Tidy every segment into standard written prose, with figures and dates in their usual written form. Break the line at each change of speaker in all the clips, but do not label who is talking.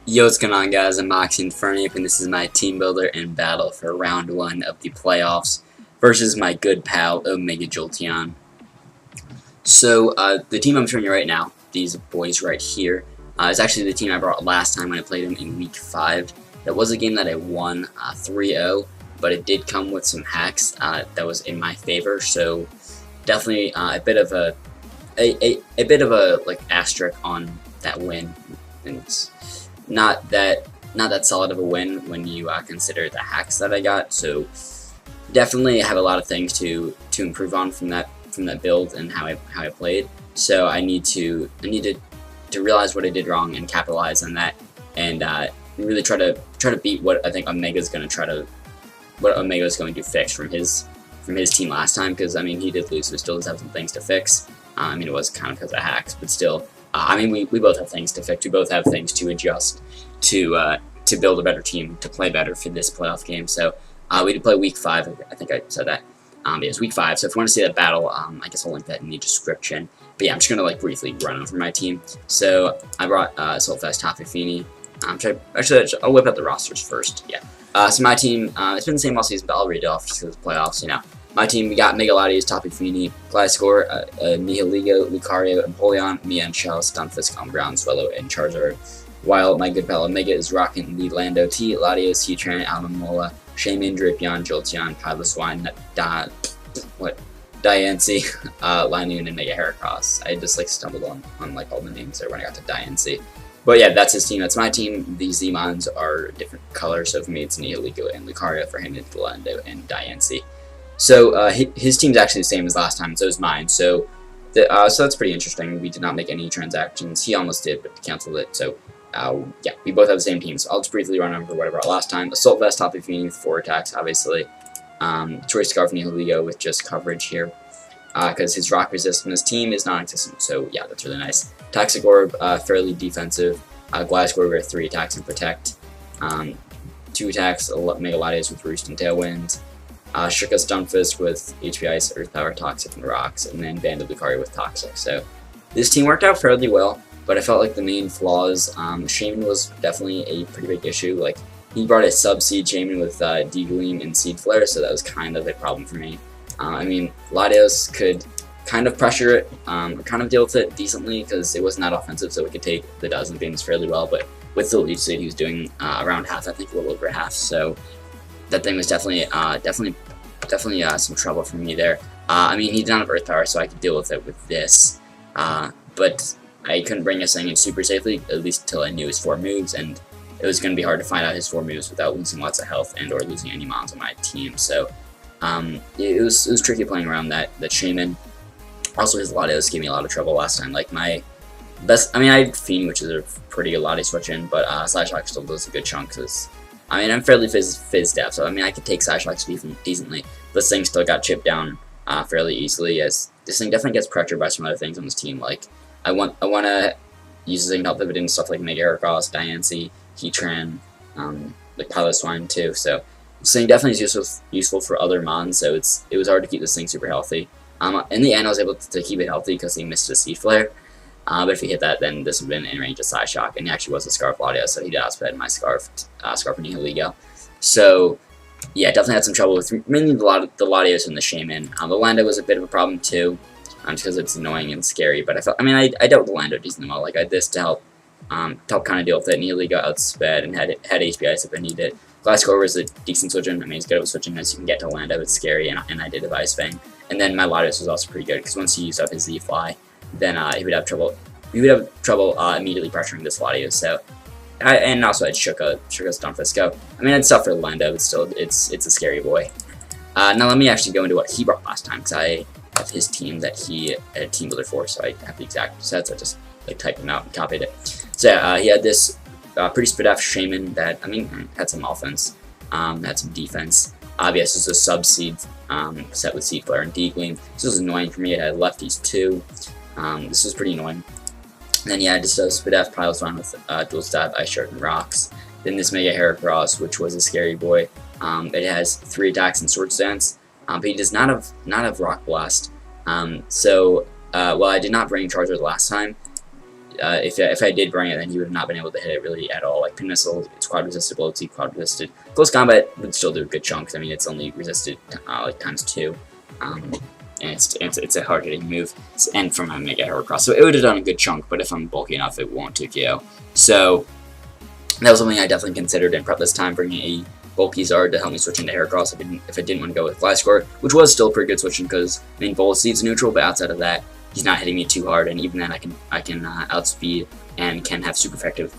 Yo, what's going on, guys? I'm Moxie Infernape, and this is my team builder in battle for round 1 of the playoffs versus my good pal, Omega Jolteon. So, the team I'm showing you right now, these boys right here, is actually the team I brought last time when I played him in Week 5. That was a game that I won 3-0, but it did come with some hacks that was in my favor, so definitely a bit of a like asterisk on that win. And it's not that solid of a win when you consider the hacks that I got. So definitely have a lot of things to improve on from that build and how I played. So I need to realize what I did wrong and capitalize on that, and really try to beat what I think Omega's going to fix from his team last time, because I mean he did lose, so he still does have some things to fix. I mean, it was kind of because of hacks, but still. I mean, we both have things to fix. We both have things to adjust to build a better team, to play better for this playoff game. So we did play Week 5. I think I said that. It was Week 5. So if you want to see that battle, I guess I'll link that in the description. But yeah, I'm just gonna like briefly run over my team. So I brought Sulfast, Tafifini. Actually, I'll whip out the rosters first. Yeah. So my team, it's been the same all season, but I'll read it off just because the playoffs, you know. My team, we got Mega Latios, Tapu Fini, Gliscor, Nihilego, Lucario, Empoleon, Mienshao, Stunfisk, Umbreon, Swellow, and Charizard. While my good pal Omega is rocking the Lando T, Latios, Heatran, Alomola, Shaymin, Drapion, Jolteon, Piloswine, Diancie, Linoon, and Mega Heracross. I just like stumbled on like all the names there when I got to Diancie. But yeah, that's his team. That's my team. These Z-Mons are different colors, so for me it's Nihilego and Lucario, for him it's Lando and Diancie. So his team's actually the same as last time, so is mine. So that's pretty interesting. We did not make any transactions. He almost did, but canceled it. So yeah, we both have the same team. So I'll just briefly run over what I brought last time. Assault Vest, Tapu Fini with 4 attacks, obviously. Choice Scarf, Nihilego with just coverage here, because his rock resist on his team is non-existent. So yeah, that's really nice. Toxic Orb, fairly defensive. Gliscor with 3 attacks and protect. 2 attacks, Mega Latios with Roost and Tailwind. Shuka Stunfisk with HP Ice, Earth Power, Toxic, and Rocks, and then Banded Lucario with Toxic. So this team worked out fairly well, but I felt like the main flaws, Shaymin was definitely a pretty big issue. Like, he brought a sub-seed Shaymin with D-Gleam and Seed Flare, so that was kind of a problem for me. I mean, Latios could kind of pressure it, or kind of deal with it decently, because it wasn't that offensive, so we could take the dozen beams fairly well, but with the lead seed, he was doing around half, I think a little over half, so that thing was definitely some trouble for me there. I mean, he did not have Earth Power, so I could deal with it with this, but I couldn't bring this thing in super safely, at least until I knew his 4 moves, and it was going to be hard to find out his 4 moves without losing lots of health and or losing any mons on my team. So it was tricky playing around that Shaymin. Also, his Latios gave me a lot of trouble last time. Like my best, I mean, I had Fiend, which is a pretty good Latios switch in, but Psyshock still does a good chunk, because I mean, I'm fairly phys deaf, so I mean, I could take Psyshock decently. This thing still got chipped down fairly easily, as this thing definitely gets pressured by some other things on this team. Like, I want to use this thing to help pivot into stuff like Mega Heracross, Diancie, Heatran, like Piloswine too. So this thing definitely is useful for other mons. So it was hard to keep this thing super healthy. In the end, I was able to keep it healthy because he missed a Seed Flare. But if he hit that, then this would have been in range of Psyshock, and he actually was a Scarf Latios, so he did outsped my Scarf Nihilego. So yeah, definitely had some trouble with mainly the Latios and the Shaymin. The Lando was a bit of a problem too, just because it's annoying and scary. But I dealt with the Lando decently well. Like, I had this to help kind of deal with it. Nihilego outsped and had HP Ice if I needed it. Gliscor was a decent switching. I mean, he's good at switching as you can get to Lando. It's scary, and I did have Ice Fang. And then my Latios was also pretty good, because once he used up his Z-Fly, then he would have trouble. We would have trouble immediately pressuring this Latios. So, and also I had Shuka Stunfisk go. I mean, I'd suffer Lando, but still, it's a scary boy. Now let me actually go into what he brought last time, because I have his team that he had team builder for, so I have the exact sets. I just like typed them out and copied it. So he had this pretty spit off Shaymin that, I mean, had some offense, had some defense. Obviously, this is a sub-seed set with Seed Flare and D-Gleam. This was annoying for me. It had lefties too. This was pretty annoying. And then yeah, just a Spidef Piloswine with Dual Stab, Ice Shark, and Rocks. Then this Mega Heracross, which was a scary boy. It has 3 attacks and Sword Stance, but he does not have Rock Blast. While I did not bring Charizard last time, if I did bring it, then he would have not been able to hit it really at all. Like Pin Missile, it's quad resisted, Bullet Seed, quad resisted. Close Combat would still do good chunks. I mean, it's only resisted like ×2. And it's a hard hitting move, and from a Mega Heracross, so it would have done a good chunk, but if I'm bulky enough, it won't take KO. So that was something I definitely considered in prep this time, bringing a bulky Zard to help me switch into Heracross if I didn't want to go with Gliscor, which was still pretty good switching because I mean Bullet Seed's neutral, but outside of that, he's not hitting me too hard, and even then I can outspeed and can have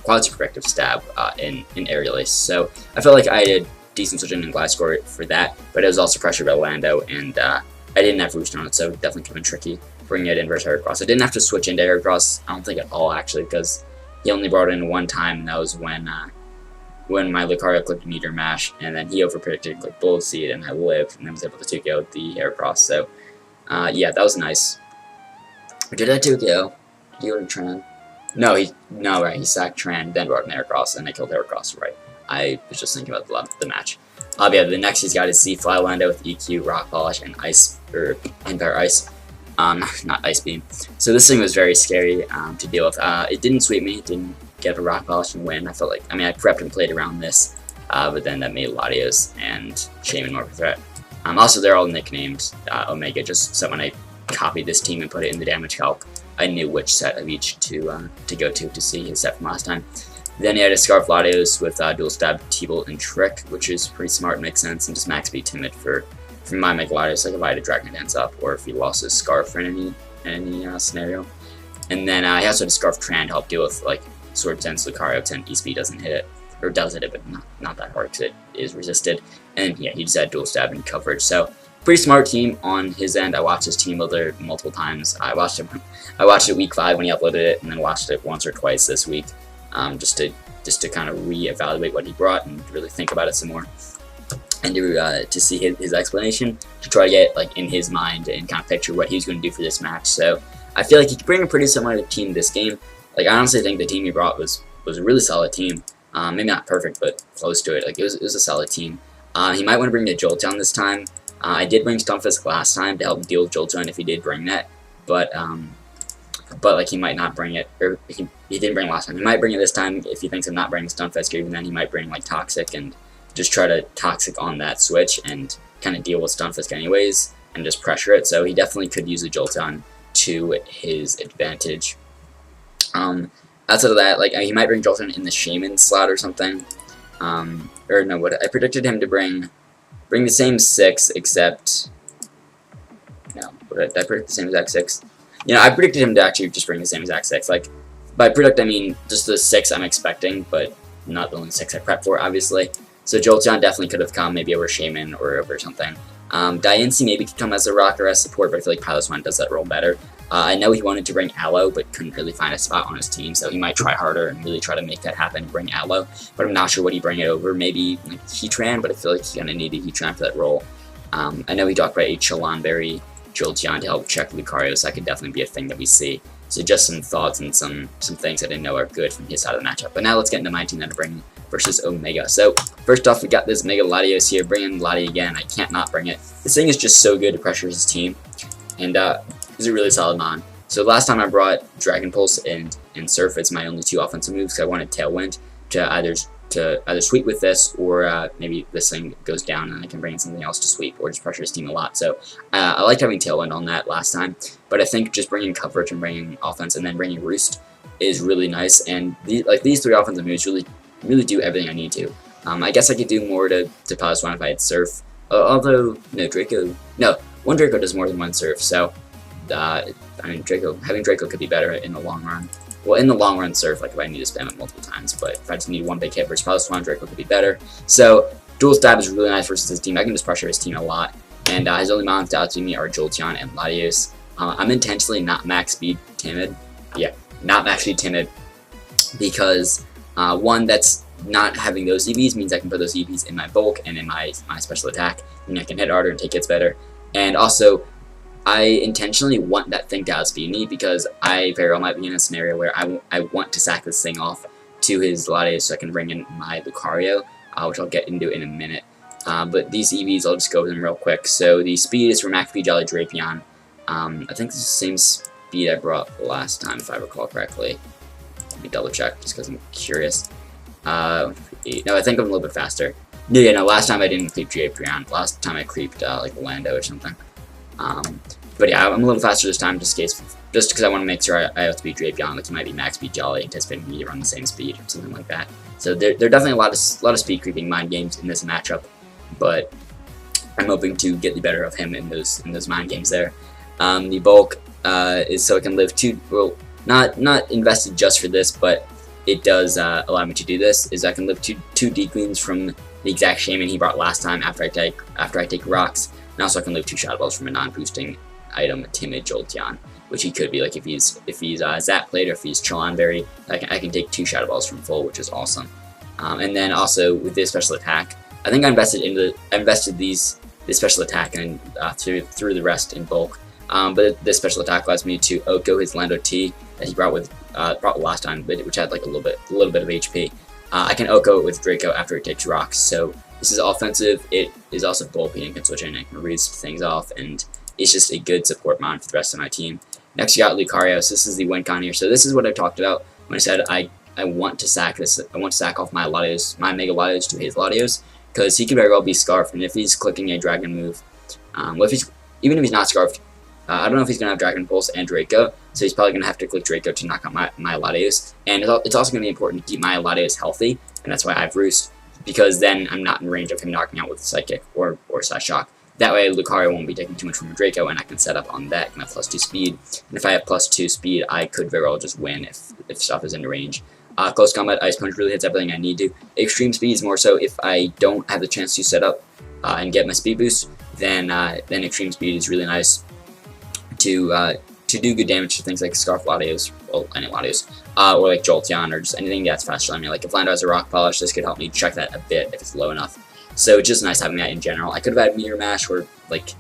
quad super effective stab in Oriolus. So I felt like I did decent switching in Gliscor for that, but it was also pressured by Lando, and I didn't have Roost on it, so it definitely could have been tricky bringing it in versus Heracross. I didn't have to switch into Heracross, I don't think at all actually, because he only brought it in one time, and that was when my Lucario clicked Meteor Mash, and then he overpredicted, clicked Bullet Seed, and I lived, and then was able to 2KO the Heracross. So yeah, that was nice. Did I 2KO? Did he go to Tran? No, right, he sacked Tran, then brought in Heracross, and I killed Heracross, right. I was just thinking about the match. Yeah, the next he's got is Flylander with EQ, Rock Polish, and Ice, or Empire Ice. Not Ice Beam. So this thing was very scary to deal with. It didn't sweep me, it didn't get a Rock Polish and win. I felt like, I mean, I prepped and played around this, but then that made Latios and Shaman more of a threat. Also, they're all nicknamed Omega, just so when I copied this team and put it in the damage calc, I knew which set of each to go to see his set from last time. Then he had a Scarf Latios with Dual Stab, T-Bolt, and Trick, which is pretty smart, makes sense, and just max speed Timid for my Mega Latios, like if I had a Dragon Dance up, or if he lost his Scarf in any scenario. And then he also had a Scarf Tran to help deal with like Sword Sense, Lucario 10, E-Speed doesn't hit it, or does hit it, but not that hard because it is resisted. And yeah, he just had Dual Stab and coverage, so pretty smart team on his end. I watched his team builder multiple times. I watched it week 5 when he uploaded it, and then watched it once or twice this week. Just to kind of re-evaluate what he brought and really think about it some more, and to see his explanation, to try to get like in his mind and kind of picture what he was going to do for this match. So I feel like he could bring a pretty similar team this game. Like I honestly think the team he brought was a really solid team. Maybe not perfect, but close to it. Like it was a solid team. He might want to bring the Jolteon this time. I did bring Stunfisk last time to help deal with Jolteon if he did bring that, but like he might not bring it, or he didn't bring it last time. He might bring it this time if he thinks I'm not bringing Stunfisk, or even then he might bring like Toxic and just try to Toxic on that switch and kind of deal with Stunfisk anyways and just pressure it. So he definitely could use the Jolteon to his advantage. Outside of that, like he might bring Jolteon in the Shaman slot or something. Or no, what I predicted him to bring the same 6, except no, did I predict the same exact 6? You know, I predicted him to actually just bring the same exact 6. Like, by predict, I mean just the 6 I'm expecting, but not the only 6 I prepped for, obviously. So Jolteon definitely could have come, maybe over Shaman or over something. Diancie maybe could come as a rock or as support, but I feel like Pilot Swan does that role better. I know he wanted to bring Aloe, but couldn't really find a spot on his team, so he might try harder and really try to make that happen and bring Aloe. But I'm not sure what he'd bring it over. Maybe like Heatran, but I feel like he's going to need a Heatran for that role. I know he talked about a Chilanberry Jolteon to help check Lucario, so that could definitely be a thing that we see. So just some thoughts and some things I didn't know are good from his side of the matchup. But now let's get into my team that I bring versus Omega. So first off, we got this Mega Latios here. Bringing Lati again. I can't not bring it. This thing is just so good to pressure his team, and he's a really solid mon. So last time I brought Dragon Pulse and Surf as my only 2 offensive moves because I wanted Tailwind to either sweep with this, or maybe this thing goes down and I can bring in something else to sweep, or just pressure his team a lot. So I liked having Tailwind on that last time, but I think just bringing coverage and bringing offense and then bringing Roost is really nice, and these 3 offensive moves really do everything I need to. I guess I could do more to Pilot Swan if I had Surf, although one Draco does more than 1 Surf, so I mean having Draco could be better in the long run. Well, in the long run, Surf, like if I need to spam it multiple times, but if I just need 1 big hit versus Pilot Swan, Draco could be better. So Dual Stab is really nice versus his team. I can just pressure his team a lot, and his only mons to outspeed me are Jolteon and Latios. I'm intentionally not max speed timid. Yeah, not max speed timid because one, that's not having those EVs means I can put those EVs in my bulk and in my special attack, and I can hit harder and take hits better. And also, I intentionally want that thing to outspeed me because I very well might be in a scenario where I want to sack this thing off to his Latios so I can bring in my Lucario, which I'll get into in a minute. But these EVs, I'll just go over them real quick. So the speed is for McAfee, Jolly, Drapion. I think it's the same speed I brought last time, if I recall correctly. Let me double check just because I'm curious. No, I think I'm a little bit faster. Yeah, no, last time I didn't creep Drapion. Last time I creeped like Lando or something. But yeah, I'm a little faster this time just because I want to make sure I have to beat Drapion. Like, he might be max speed Jolly, anticipating me to run the same speed or something like that. So there are definitely a lot of speed creeping mind games in this matchup, but I'm hoping to get the better of him in those mind games there. The bulk is so I can live not invested just for this, but it does allow me to do this. Is I can live two D-Queens from the exact shaman he brought last time after I take rocks, and also I can live 2 Shadow Balls from a non-boosting item, Timid Jolteon, which he could be like if he's Zap Plate or if he's Trillonberry. I can take 2 Shadow Balls from full, which is awesome. And then also with this special attack, I think I invested this special attack and through the rest in bulk. But this special attack allows me to Oko his Lando T that he brought last time, which had like a little bit of HP. I can Oko it with Draco after it takes rocks. So this is offensive. It is also bulky and can switch in and can read things off, and it's just a good support mon for the rest of my team. Next, you got Lucario's. This is the win con here. So this is what I talked about when I said I want to sack this. I want to sack off my Mega Latios to his Latios, because he could very well be Scarfed, and if he's clicking a Dragon move, even if he's not Scarfed, I don't know if he's going to have Dragon Pulse and Draco, so he's probably going to have to click Draco to knock out my Latios. And it's also going to be important to keep my Latios healthy, and that's why I have Roost, because then I'm not in range of him knocking out with Psychic or Psyshock. That way, Lucario won't be taking too much from a Draco, and I can set up on that and have +2 speed. And if I have +2 speed, I could very well just win if stuff is in range. Close Combat, Ice Punch really hits everything I need to. Extreme Speed is more so if I don't have the chance to set up and get my speed boost, then Extreme Speed is really nice to do good damage to things like Scarf Latios, well, any Latios, or like Jolteon, or just anything that's faster than me. Like if Lando has a Rock Polish, this could help me check that a bit if it's low enough. So it's just nice having that in general. I could have had Meteor Mash, or like,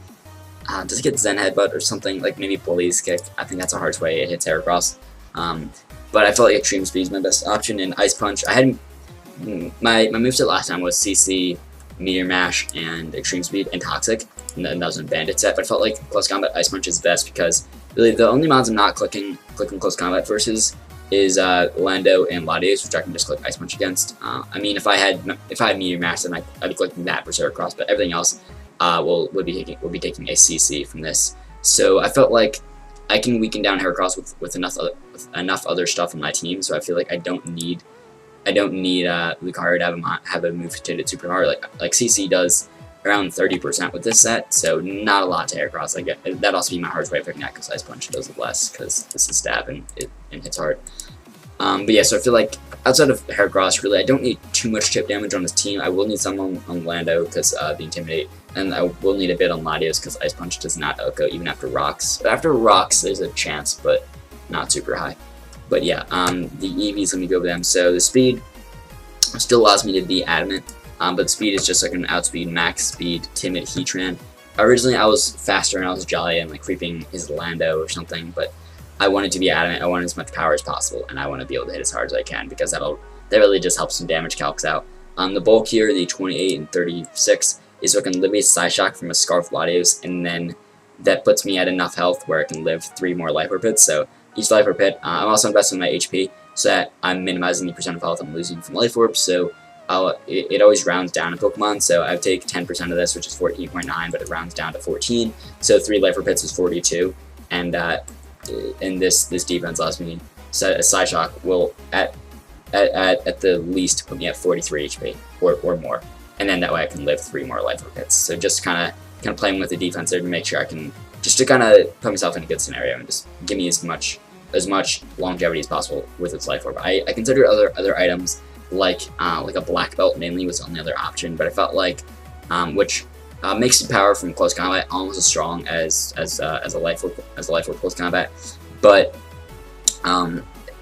does it get Zen Headbutt or something? Like maybe Bully's Kick. I think that's a hard way. It hits Heracross. But I felt like Extreme Speed is my best option. And Ice Punch, I had my moveset last time was CC, Meteor Mash, and Extreme Speed, and Toxic. And that was a Bandit set. But I felt like Close Combat Ice Punch is best because really the only mods I'm not clicking Close Combat versus is Lando and Latios, which I can just click Ice Punch against. I mean, if I had Meteor Mash, then I'd be clicking that versus Heracross, but everything else will be taking a CC from this. So I felt like I can weaken down Heracross with enough other stuff on my team. So I feel like I don't need Lucario to have a move to hit it super hard. Like CC does around 30% with this set, so not a lot to Heracross. That'd also be my hardest way of picking that because Ice Punch does it less because this is stab and it hits hard. But yeah, so I feel like outside of Heracross, really, I don't need too much chip damage on this team. I will need some on Lando because the Intimidate, and I will need a bit on Latios because Ice Punch does not Oko even after Rocks. But after Rocks, there's a chance, but not super high. But yeah, the EVs, let me go over them. So the speed still allows me to be adamant. But speed is just like an outspeed, max speed, timid Heatran. Originally I was faster and I was jolly and like creeping his Lando or something, but I wanted to be adamant, I wanted as much power as possible, and I want to be able to hit as hard as I can because that really just helps some damage calcs out. The bulk here, the 28 and 36, is so I can live a Psyshock from a Scarf Latios, and then that puts me at enough health where I can live 3 more Life Orb Pits. So each Life Orb Pit, I'm also investing in my HP so that I'm minimizing the percent of health I'm losing from Life Orbs, so it always rounds down in Pokemon, so I take 10% of this, which is 14.9, but it rounds down to 14, so 3 Life Orb Pits is 42, and this defense allows me set a Psyshock will at the least put me at 43 HP or more, and then that way I can live 3 more Life Orb Pits. So just kind of playing with the defense there to make sure I can just to kind of put myself in a good scenario and just give me as much longevity as possible with its Life Orb. I consider other items like a Black Belt mainly was the only other option, but I felt like which makes the power from Close Combat almost as strong as a Life Orb Close Combat, but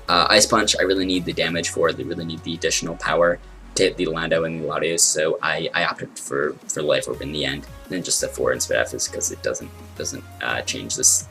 Ice Punch I really need the damage for. They really need the additional power to hit the Lando and the Latios, so I opted for Life Orb in the end, and then just the 4 instead of this because it doesn't change this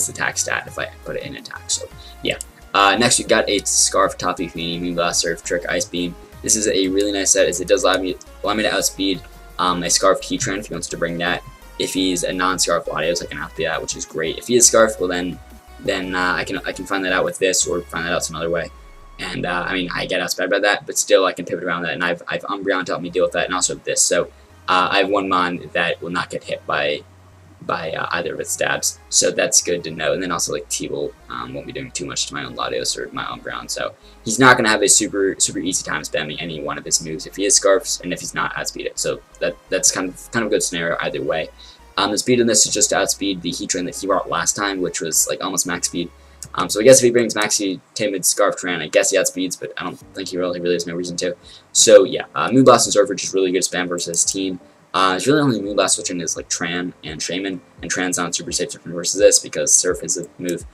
attack stat if I put it in attack. So yeah. Next we've got a Scarf Toffee Feeny, Moonblast, Surf, Trick, Ice Beam. This is a really nice set as it does allow me to outspeed a Scarfed Heatran if he wants to bring that. If he's a non-Scarf Latios, I can outspeed that, which is great. If he is Scarf, well then I can find that out with this or find that out some other way. And I mean, I get outspread by that, but still I can pivot around that, and I've Umbreon to help me deal with that, and also this. So I have one Mon that will not get hit by either of its stabs, so that's good to know. And then also like T-Bolt won't be doing too much to my own Latios or my Umbreon, so he's not going to have a super easy time spamming any one of his moves if he is Scarfs, and if he's not, outspeed it. So that's kind of a good scenario either way. The speed in this is just to outspeed the Heatran that he brought last time, which was like almost max speed. So I guess if he brings Maxi, Timid, Scarf, Tran, I guess he outspeeds, but I don't think he really has no reason to. So yeah, Moonblast and Surf are just really good spam versus his team. It's really only Moonblast switching is like Tran and Shaman, and Tran's not super safe versus this because Surf is a move.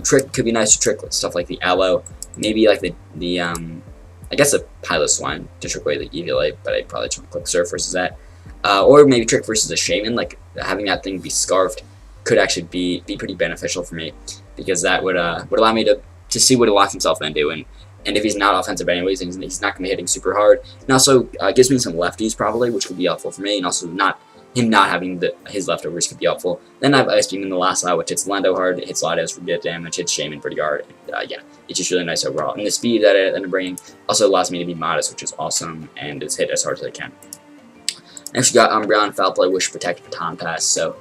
Trick could be nice to trick with stuff like the Aloe, maybe like the I guess a Piloswine to trick away the Eviolite, but I'd probably try to click Surf versus that. Or maybe Trick versus a Shaman, like having that thing be Scarfed could actually be pretty beneficial for me, because that would allow me to see what he locks himself into, and if he's not offensive anyways, he's not going to be hitting super hard. And also gives me some lefties probably, which could be helpful for me, and also him not having his leftovers could be helpful. Then I have Ice Beam in the last slot, which hits Lando hard, it hits Latios for good damage, hits Shaman pretty hard, and yeah, it's just really nice overall. And the speed that I'm bringing also allows me to be modest, which is awesome, and it's hit as hard as I can. Next we got Umbreon, Foul Play, Wish, Protect, Baton Pass. So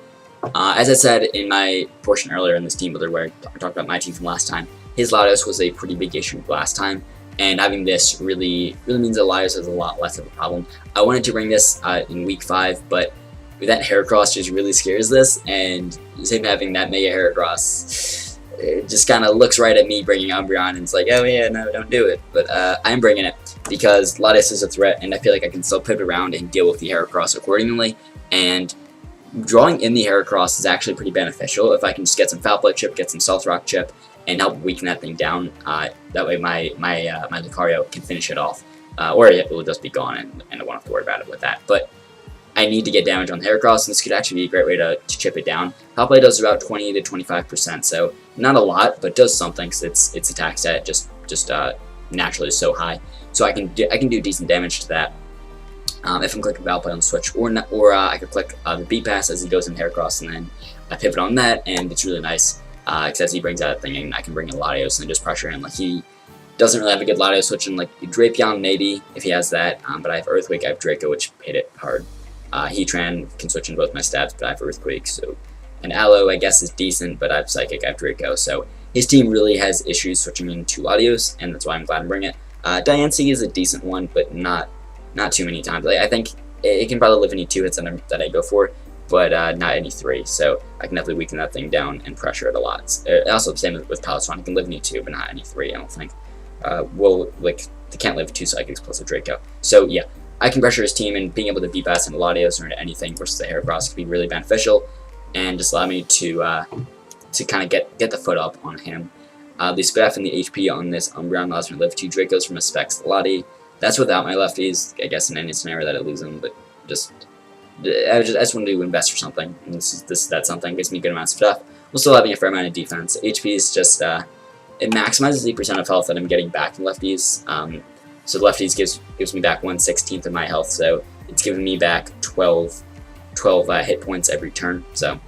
as I said in my portion earlier in this team builder where I talked about my team from last time, his Latios was a pretty big issue last time, and having this really means that Latios is a lot less of a problem. I wanted to bring this in week 5, but that Heracross just really scares this, and him having that Mega Heracross, it just kind of looks right at me bringing Umbreon, and it's like, oh yeah, no, don't do it. But I'm bringing it because Latios is a threat, and I feel like I can still pivot around and deal with the Heracross accordingly, and drawing in the Heracross is actually pretty beneficial if I can just get some Foul Play chip, get some Stealth Rock chip, and help weaken that thing down. That way my Lucario can finish it off, or it will just be gone, and I won't have to worry about it with that. But I need to get damage on the Heracross, and this could actually be a great way to chip it down. Foul Play does about 20 to 25%, so not a lot, but does something because its attack stat just naturally is so high. So I can do decent damage to that. If I'm clicking Foul Play on the switch, or I could click the Beat Pass as he goes in Heracross, and then I pivot on that, and it's really nice. Because as he brings out a thing, and I can bring in Latios and just pressure him. Like, he doesn't really have a good Latios switch, and like Drapion maybe if he has that, but I have Earthquake, I have Draco, which hit it hard. Heatran can switch in both my stabs, but I have Earthquake, so. And Aloe, I guess, is decent, but I have Psychic, I have Draco, so his team really has issues switching into Latios, and that's why I'm glad to bring it. Diancie is a decent one, but not too many times. I think it can probably live any 2 hits that I go for, but not any 3, so I can definitely weaken that thing down and pressure it a lot. Also the same with Palutron, it can live any 2, but not any 3, I don't think. They can't live 2 Psychics plus a Draco. So yeah, I can pressure his team, and being able to beat pass into Latios or into anything versus the Heracross could be really beneficial, and just allow me to kind of get the foot up on him. The Spaff and the HP on this Umbreon allows me to live 2 Dracos from a Specs Lati. That's without my lefties, I guess in any scenario that I lose them, but I just want to invest or something, and that's something, gives me good amounts of stuff. We'll still having a fair amount of defense. HP is just, it maximizes the % of health that I'm getting back from lefties. So the lefties gives me back 1/16 of my health, so it's giving me back 12 hit points every turn. So,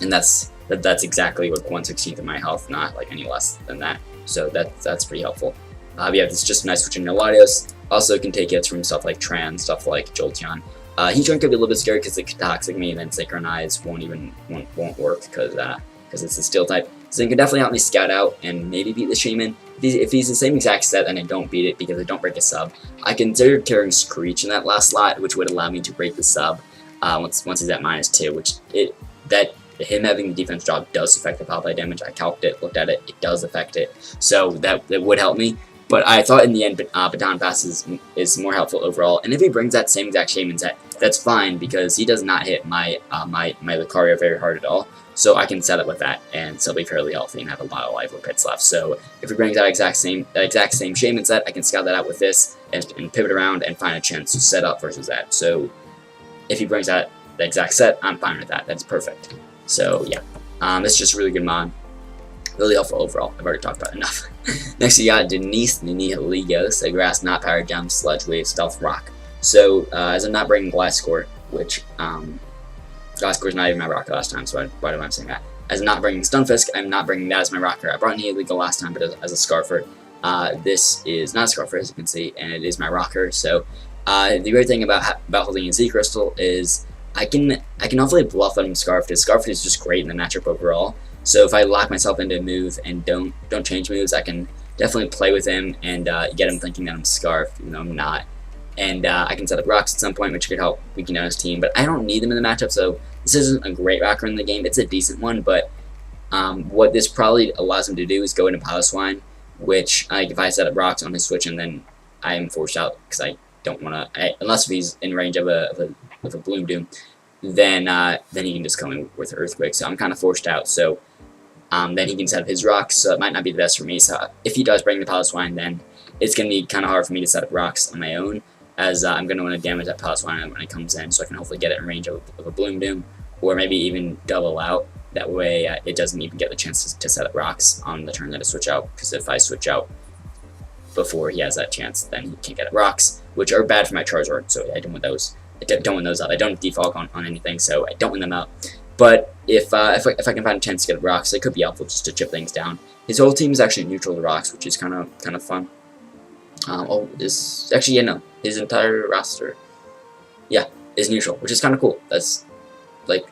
and that's exactly what 1/16 of my health, not like any less than that. So that's pretty helpful. Yeah, this is just a nice switch in Latios. Also can take hits from stuff like Tran, stuff like Jolteon. Heatran could be a little bit scary because it could Toxic me, and then Synchronize won't work because it's a Steel type. So it can definitely help me scout out and maybe beat the Shaman. If he's the same exact set and I don't beat it because I don't break a sub, I consider carrying Screech in that last slot, which would allow me to break the sub once he's at -2, which him having the defense drop does affect the Foul Play damage. I calced it, looked at it, it does affect it, so that would help me. But I thought in the end, Baton Pass is more helpful overall. And if he brings that same exact Shaman set, that's fine because he does not hit my Lucario very hard at all. So I can set it with that and still be fairly healthy and have a lot of life with pits left. So if he brings that exact same Shaman set, I can scout that out with this and pivot around and find a chance to set up versus that. So if he brings that the exact set, I'm fine with that. That's perfect. So yeah, it's just a really good mod. Really helpful overall. I've already talked about it enough. Next we got Denise Nihilego, a Grass, Not Power Jump, Sludge Wave, Stealth Rock. So as I'm not bringing Gliscor, which Gliscor is not even my rocker last time, so why am I saying that? As I'm not bringing Stunfisk, I'm not bringing that as my rocker. I brought Nihilego last time, but as a Scarfer. This is not a Scarfer, as you can see, and it is my rocker. So the great thing about holding a Z Crystal is I can hopefully bluff him Scarf. Scarf is just great in the matchup overall. So if I lock myself into a move and don't change moves, I can definitely play with him and get him thinking that I'm Scarf, even though I'm not. And I can set up rocks at some point, which could help weaken down his team. But I don't need them in the matchup, so this isn't a great rocker in the game. It's a decent one, but what this probably allows him to do is go into Piloswine, which if I set up rocks on his switch and then I am forced out because I don't want to, unless he's in range of a Bloom Doom, then he can just come in with Earthquake. So I'm kind of forced out. So then he can set up his rocks. So it might not be the best for me. So if he does bring the Piloswine, then it's going to be kind of hard for me to set up rocks on my own, as I'm going to want to damage that Piloswine when it comes in, so I can hopefully get it in range of a Bloom Doom, or maybe even double out. That way it doesn't even get the chance to set up rocks on the turn that I switch out, because if I switch out before he has that chance, then he can't get up rocks, which are bad for my Charizard, so I don't want those. I don't want those out. I don't defog on anything, so I don't want them out. But if I can find a chance to get up rocks, it could be helpful just to chip things down. His whole team is actually neutral to rocks, which is kind of fun. His entire roster, is neutral, which is kind of cool. That's like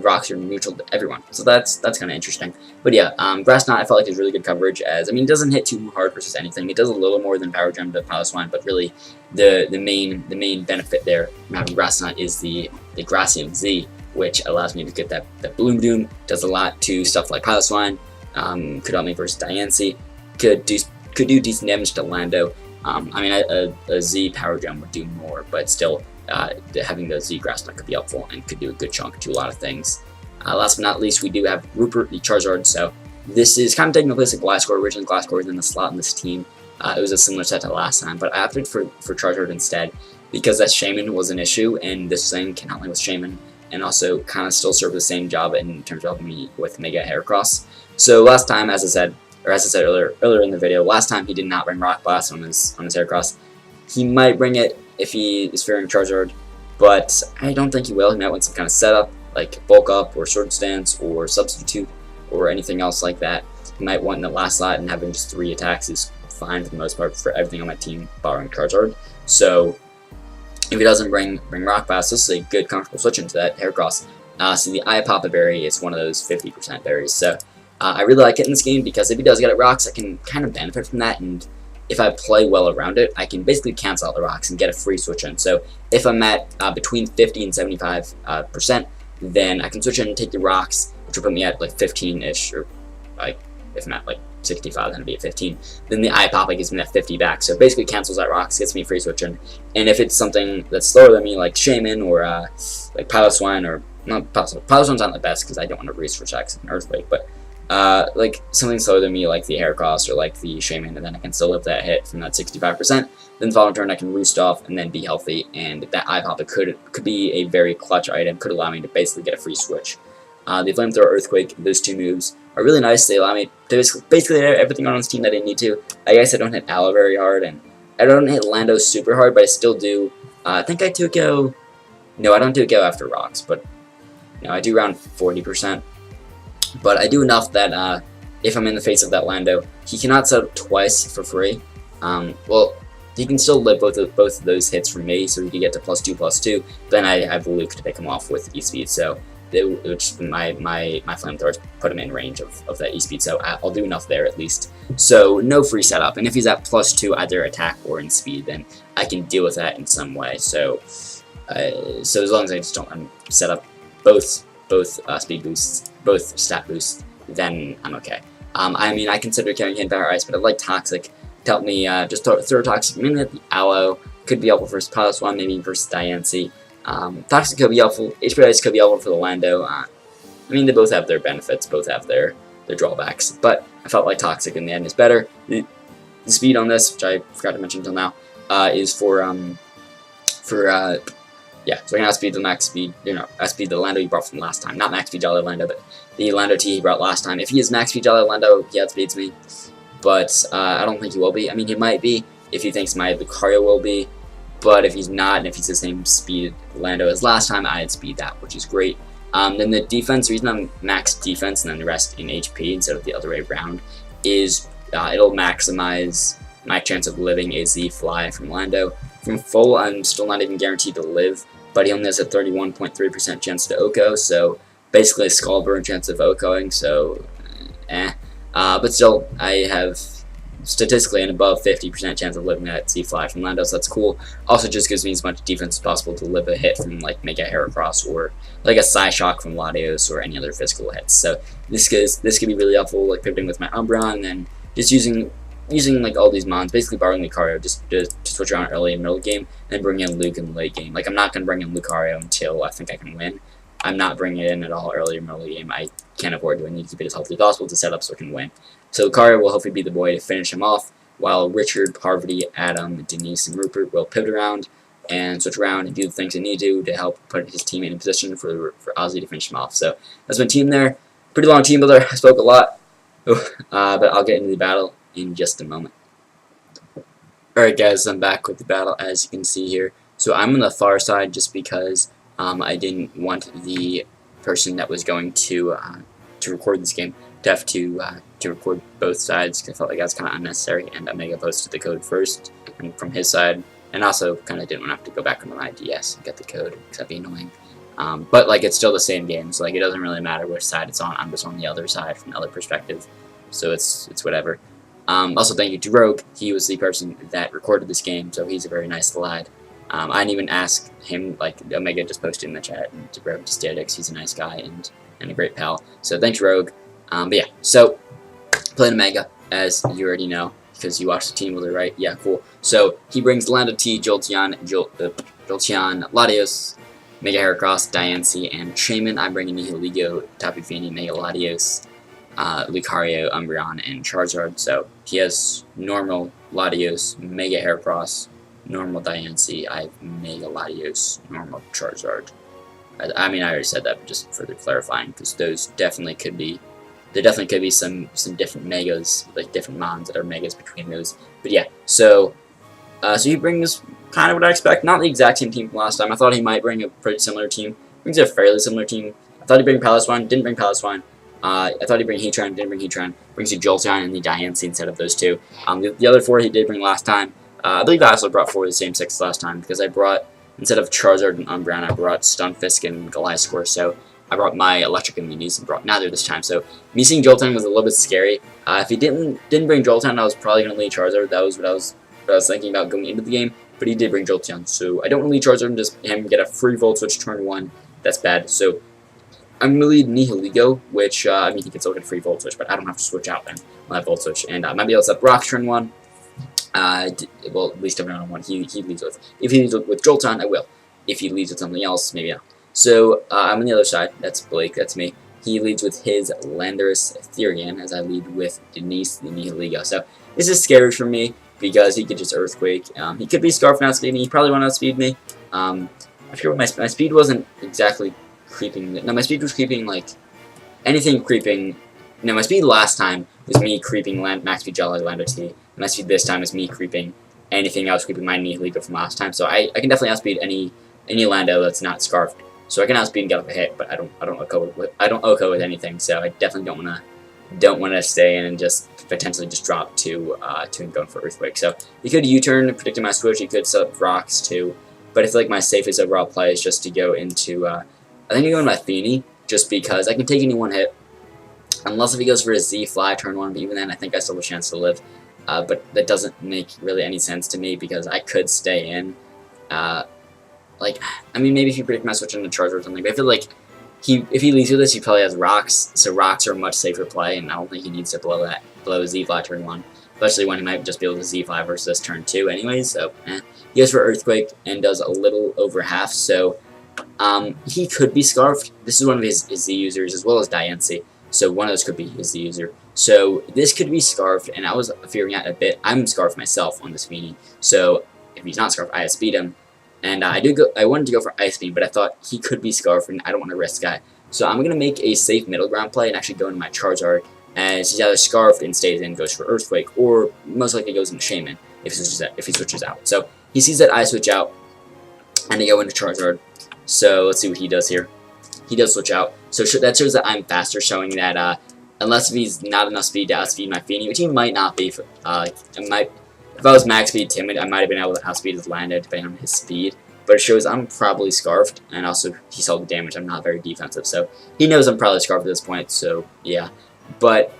rocks are neutral to everyone, so that's kind of interesting. But yeah, Grass Knot I felt like is really good coverage, as it doesn't hit too hard versus anything. It does a little more than Power Gem to Piloswine, but really the main benefit there from having Grass Knot is the Grassium Z, which allows me to get that Bloom Doom. Does a lot to stuff like Piloswine. Could help me versus Diancie. Could do decent damage to Lando. A Z Power Gem would do more, but still, having the Z Grass Knot could be helpful and could do a good chunk to a lot of things. Last but not least, we do have Rupert, the Charizard. So this is kind of taking the place of Glasgow. Originally, Glasgow was in the slot in this team. It was a similar set to last time, but I opted for Charizard instead because that Shaman was an issue, and this thing can help me with Shaman, and also kind of still serve the same job in terms of helping me with Mega Heracross. So last time, as I said earlier in the video, last time he did not bring Rock Blast on his Heracross. He might bring it if he is fearing Charizard, but I don't think he will. He might want some kind of setup, like Bulk Up, or Sword Stance, or Substitute, or anything else like that. He might want in the last slot, and having just 3 attacks is fine for the most part for everything on my team, barring Charizard. So if he doesn't bring Rock Blast, this is a good comfortable switch into that Heracross. So the Iapapa berry is one of those 50% berries. So I really like it in this game because if he does get it rocks, I can kind of benefit from that, and if I play well around it, I can basically cancel out the rocks and get a free switch in. So if I'm at between 50 and 75%, then I can switch in and take the rocks, which will put me at like 15-ish, or like if I'm at like 65, then it'd be at 15. Then the Iapapa gives me that 50 back. So it basically cancels out rocks, gets me free switch in. And if it's something that's slower than me, like Shaman or like Piloswine, or not Piloswine. Piloswine's not the best because I don't want to re-switch X and Earthquake, but like something slower than me, like the Heracross or like the Shaman, and then I can still live that hit from that 65%. Then the following turn I can roost off and then be healthy, and that Iapapa could be a very clutch item, could allow me to basically get a free switch. The Flamethrower, Earthquake, those 2 moves are really nice. They allow me to basically hit everything on his team that I need to. I guess I don't hit Aloe very hard, and I don't hit Lando super hard, but I still do. I think I do go. No, I don't do go after rocks, but I do around 40%. But I do enough that if I'm in the face of that Lando, he cannot set up twice for free. Well, he can still live both of those hits from me, so he can get to +2/+2. Then I have Luke to pick him off with E-Speed, so my Flamethrowers put him in range of that E-Speed, so I'll do enough there at least. So no free setup, and if he's at +2 either attack or in speed, then I can deal with that in some way. So as long as I just don't set up both speed boosts, both stat boosts, then I'm okay. I consider carrying Hidden Power Ice, but I like Toxic to help me just throw Toxic, mainly at the Aloe. Could be helpful versus Piloswine, maybe versus Diancie. Toxic could be helpful, HP Ice could be helpful for the Lando. They both have their benefits, both have their drawbacks, but I felt like Toxic in the end is better. The speed on this, which I forgot to mention until now, is so I can outspeed the max speed, outspeed the Lando he brought from last time. Not max speed Jolly Lando, but the Lando T he brought last time. If he is max speed Jolly Lando, he outspeeds me, but I don't think he will be. He might be, if he thinks my Lucario will be, but if he's not, and if he's the same speed Lando as last time, I outspeed that, which is great. Then the defense, the reason I'm max defense and then the rest in HP instead of the other way around, is it'll maximize my chance of living a Z-Fly from Lando. From full, I'm still not even guaranteed to live, but he only has a 31.3% chance to OHKO, so basically a skull burn chance of OHKOing, so but still, I have statistically an above 50% chance of living that Z-Fly from Lando, so that's cool. Also just gives me as much defense as possible to live a hit from like Mega Heracross or like a Psyshock from Latios or any other physical hits. So this could be really helpful, like pivoting with my Umbreon and then just using like all these mons, basically borrowing Lucario just to switch around early and middle game, and then bring in Luke in the late game. Like I'm not going to bring in Lucario until I think I can win. I'm not bringing it in at all early or middle game. I can't afford to. I need to keep it as healthy as possible to set up so I can win. So Lucario will hopefully be the boy to finish him off, while Richard, Parvati, Adam, Denise, and Rupert will pivot around and switch around and do the things they need to help put his teammate in position for Ozzy to finish him off. So that's my team there. Pretty long team builder. I spoke a lot, but I'll get into the battle in just a moment. Alright guys, I'm back with the battle as you can see here. So I'm on the far side just because I didn't want the person that was going to record this game to have to record both sides, because I felt like that's kind of unnecessary, and Omega posted the code first and from his side, and also kind of didn't want to have to go back on my DS and get the code, because that'd be annoying. But like it's still the same game, so like it doesn't really matter which side it's on. I'm just on the other side from the other perspective, so it's whatever. Also thank you to Rogue. He was the person that recorded this game, so he's a very nice lad. I didn't even ask him, like Omega just posted in the chat, and to Rogue just did it, 'cause he's a nice guy and a great pal. So thanks Rogue. But yeah, so playing Omega, as you already know, because you watched the team builder, right? Yeah, cool. So he brings Lando T, Jolteon, Latios, Mega Heracross, Diancie, and Shaman. I'm bringing Nihilego, Tapu Fini, Mega Latios, Lucario, Umbreon, and Charizard. So he has normal Latios, Mega Heracross, normal Diancie. I have Mega Latios, normal Charizard. I mean, I already said that, but just further clarifying, because those definitely could be. There definitely could be some different megas, like different mons that are megas between those. But yeah, so he brings kind of what I expect. Not the exact same team from last time. I thought he might bring a pretty similar team. Brings a fairly similar team. I thought he'd bring Paloswine, didn't bring Paloswine. I thought he'd bring Heatran, didn't bring Heatran. Brings you Jolteon and the Diancie instead of those two. The other four he did bring last time. I believe I also brought four of the same six last time, because I brought, instead of Charizard and Umbreon, I brought Stunfisk and Goliathscore. So I brought my Electric and Minis and brought neither this time. So me seeing Jolteon was a little bit scary. If he didn't bring Jolteon, I was probably going to lead Charizard. That was what I was thinking about going into the game. But he did bring Jolteon, so I don't want to lead Charizard and just him get a free Volt Switch turn 1. That's bad. So I'm going to lead Nihilego, which, I mean, he can still get a free Volt Switch, but I don't have to switch out then. I'll have Volt Switch. And I might be able to set Rock turn 1. Well, at least I'm not on one he leads with. If he leads with Jolteon, I will. If he leads with something else, maybe not. So, I'm on the other side. That's Blake, that's me. He leads with his Landorus Therian, as I lead with Denise the Nihilego. So, this is scary for me, because he could just Earthquake. He could be Scarf and outspeed me. He probably won't outspeed me. I forget what my speed wasn't exactly creeping. No, my speed was creeping, like, anything creeping. No, my speed last time was me creeping Max Speed Jolly Lando T. My speed this time is me creeping anything else creeping my Nihilego from last time. So, I can definitely outspeed any Lando that's not Scarfed. So I can outspeed and get up a hit, but I don't OHKO with anything. So I definitely don't wanna stay in and just potentially just drop to going for Earthquake. So he could U-turn, predicting my switch. He could set up rocks too. But I feel like my safest overall play is just to go into I think I go into my Fini, just because I can take any one hit, unless if he goes for a Z-Fly turn 1. But even then, I think I still have a chance to live. But that doesn't make really any sense to me, because I could stay in. Like, I mean, maybe if you predict my switch into Charizard or something, but I feel like if he leads with this, he probably has Rocks, so Rocks are a much safer play, and I don't think he needs to blow a Z-Fly turn 1, especially when he might just be able to Z-Fly versus turn 2 anyways, so, He goes for Earthquake and does a little over half, so, he could be Scarfed. This is one of his Z users, as well as Diancie, so one of those could be his Z user. So, this could be Scarfed, and I was figuring out a bit. I'm Scarfed myself on this Fini, so if he's not Scarfed, I outspeed him. And I wanted to go for Ice Beam, but I thought he could be Scarfed, and I don't want to risk that. So I'm going to make a safe middle ground play and actually go into my Charizard, as he's either Scarfed and stays in, goes for Earthquake, or most likely goes into Shaman if he switches out. So he sees that I switch out, and I go into Charizard. So let's see what he does here. He does switch out. So that shows that I'm faster, showing that unless if he's not enough speed to outspeed my Feeny, which he might not be. If I was max speed timid, I might have been able to outspeed his Lando depending on his speed. But it shows I'm probably Scarfed, and also he saw the damage. I'm not very defensive, so he knows I'm probably Scarfed at this point. So yeah, but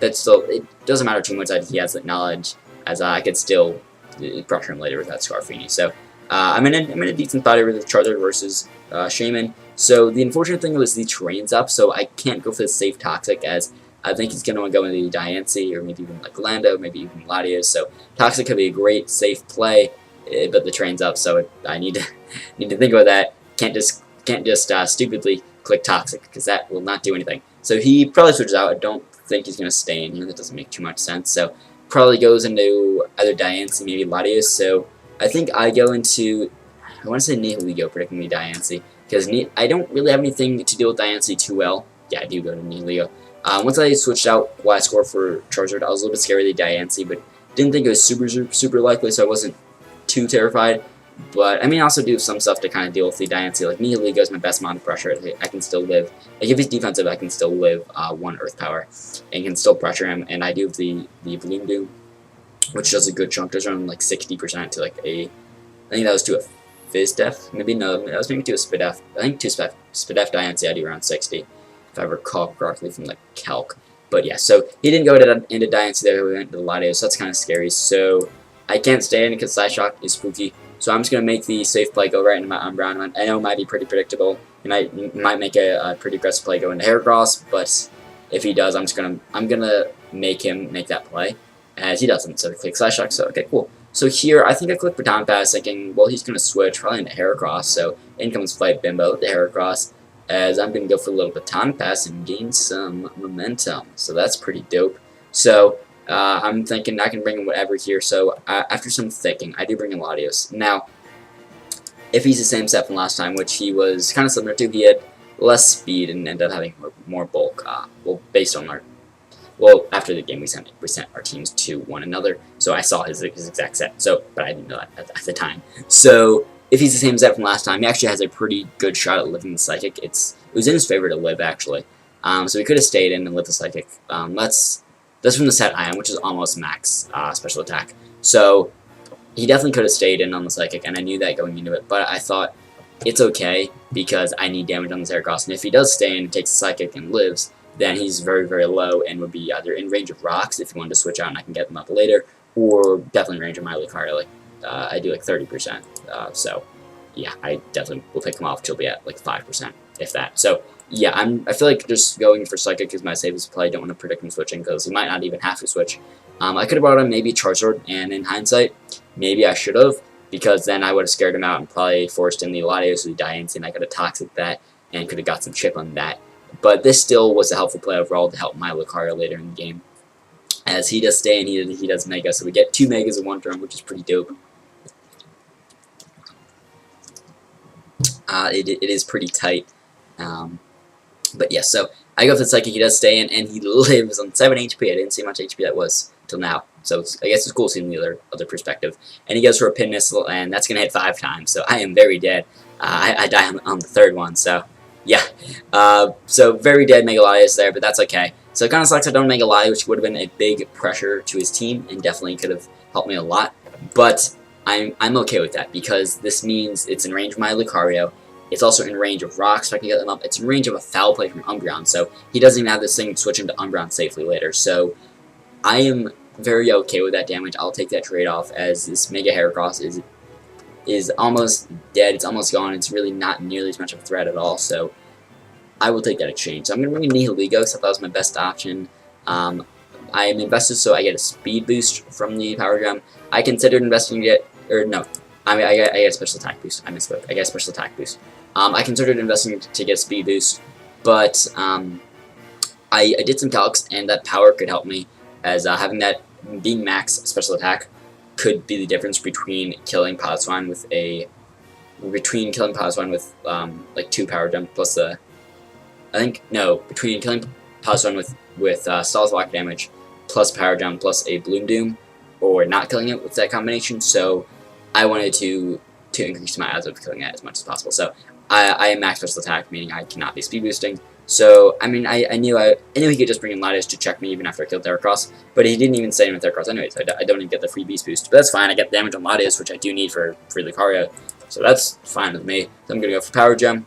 that's still, it doesn't matter too much that he has that knowledge, as I could still pressure him later with that Scarfini. So I'm in a decent fight with the Charizard versus Shaman. So the unfortunate thing was the terrain's up, so I can't go for the safe Toxic, as I think he's going to go into Diancie, or maybe even like Lando, maybe even Latios. So Toxic could be a great safe play, but the train's up, so I need to think about that. Can't just stupidly click Toxic, because that will not do anything. So he probably switches out. I don't think he's going to stay in here. That doesn't make too much sense. So probably goes into either Diancie, maybe Latios. So I think I go into, I want to say Nihilego, predicting the Diancie, because I don't really have anything to deal with Diancie too well. Yeah, I do go to Nihilego. Once I switched out what I scored for Charizard, I was a little bit scared of the Diancie, but didn't think it was super likely, so I wasn't too terrified. But I mean, I also do some stuff to kind of deal with the Diancie. Like Nihilego is my best amount of pressure. I can still live. Like if he's defensive, I can still live 1 Earth Power and can still pressure him. And I do have the Bloom Doom, which does a good chunk. Does around like 60% to like a. I think that was to a Fizdef. Maybe no, that was maybe to a Spidef. I think to Spidef Diancie I do around 60, if I recall correctly from like Calc. But yeah, so he didn't go into Diancie there. We went to the Latios, so that's kind of scary. So I can't stay in because Side Shock is spooky. So I'm just going to make the safe play go right into my Umbreon. I know it might be pretty predictable. He might make a pretty aggressive play go into Heracross, but if he does, I'm gonna make him make that play, as he doesn't. So I click Side Shock. So okay, cool. So here I think I click Baton Pass, thinking, well, he's gonna switch probably into Heracross. So in comes Fight Bimbo with the Heracross, as I'm gonna go for a little Baton Pass and gain some momentum. So that's pretty dope. So I'm thinking I can bring in whatever here, so after some thinking, I do bring in Latios. Now, if he's the same set from last time, which he was kind of similar to, he had less speed and ended up having more bulk, well, based on our, well, after the game we sent our teams to one another, so I saw his exact set, so, but I didn't know that at the time. So, if he's the same set from last time, he actually has a pretty good shot at living the Psychic. It was in his favor to live, actually. So he could have stayed in and lived the Psychic. That's from the set I am, which is almost max special attack. So he definitely could have stayed in on the Psychic, and I knew that going into it. But I thought it's okay because I need damage on this Heracross. And if he does stay in, takes the Psychic, and lives, then he's very low and would be either in range of rocks if you wanted to switch out and I can get them up later, or definitely in range of my Lucario. Like I do like 30%. So yeah, I definitely will pick him off till be at like 5%, if that. So yeah, I feel like just going for Psychic is my safest play. I don't want to predict him switching because he might not even have to switch. I could have brought him maybe Charizard, and in hindsight, maybe I should have, because then I would have scared him out and probably forced in the Latios with the Diancie, and I could have Toxic that and could have got some chip on that. But this still was a helpful play overall to help my Lucario later in the game, as he does stay and he does Mega, so we get 2 Megas in one turn, which is pretty dope. It is pretty tight. But yeah, so I go for the Psychic, he does stay in, and he lives on 7 HP. I didn't see how much HP that was till now. So I guess it's cool seeing the other perspective. And he goes for a Pin Missile, and that's going to hit 5 times. So I am very dead. I die on the 3rd one, so yeah. So very dead Mega Latios there, but that's okay. So it kind of sucks I don't Mega Latios, which would have been a big pressure to his team, and definitely could have helped me a lot. But I'm okay with that, because this means it's in range of my Lucario. It's also in range of rocks, so I can get them up. It's in range of a foul play from Umbreon, so he doesn't even have this thing switch into Umbreon safely later. So I am very okay with that damage. I'll take that trade-off, as this Mega Heracross is almost dead. It's almost gone. It's really not nearly as much of a threat at all, so I will take that exchange. So I'm going to bring in Nihilego, because I thought that was my best option. I am invested, so I get a speed boost from the Power Gem. I considered investing it, or no, I get a special attack boost. I misspoke. I get a special attack boost. I considered investing to get a speed boost, but I did some calcs, and that power could help me, as having that being max special attack could be the difference between killing Piloswine with like 2 Power Jump plus the, between killing Piloswine with Stall's Block damage plus Power Jump plus a Bloom Doom, or not killing it with that combination. So I wanted to increase my odds of killing it as much as possible. So I am max special attack, meaning I cannot be speed boosting. So, I mean, I knew he could just bring in Latios to check me even after I killed Carracostas, but he didn't even say with Carracostas anyways. I don't even get the free beast boost, but that's fine. I get damage on Latios, which I do need for Lucario, so that's fine with me. So I'm gonna go for Power Gem,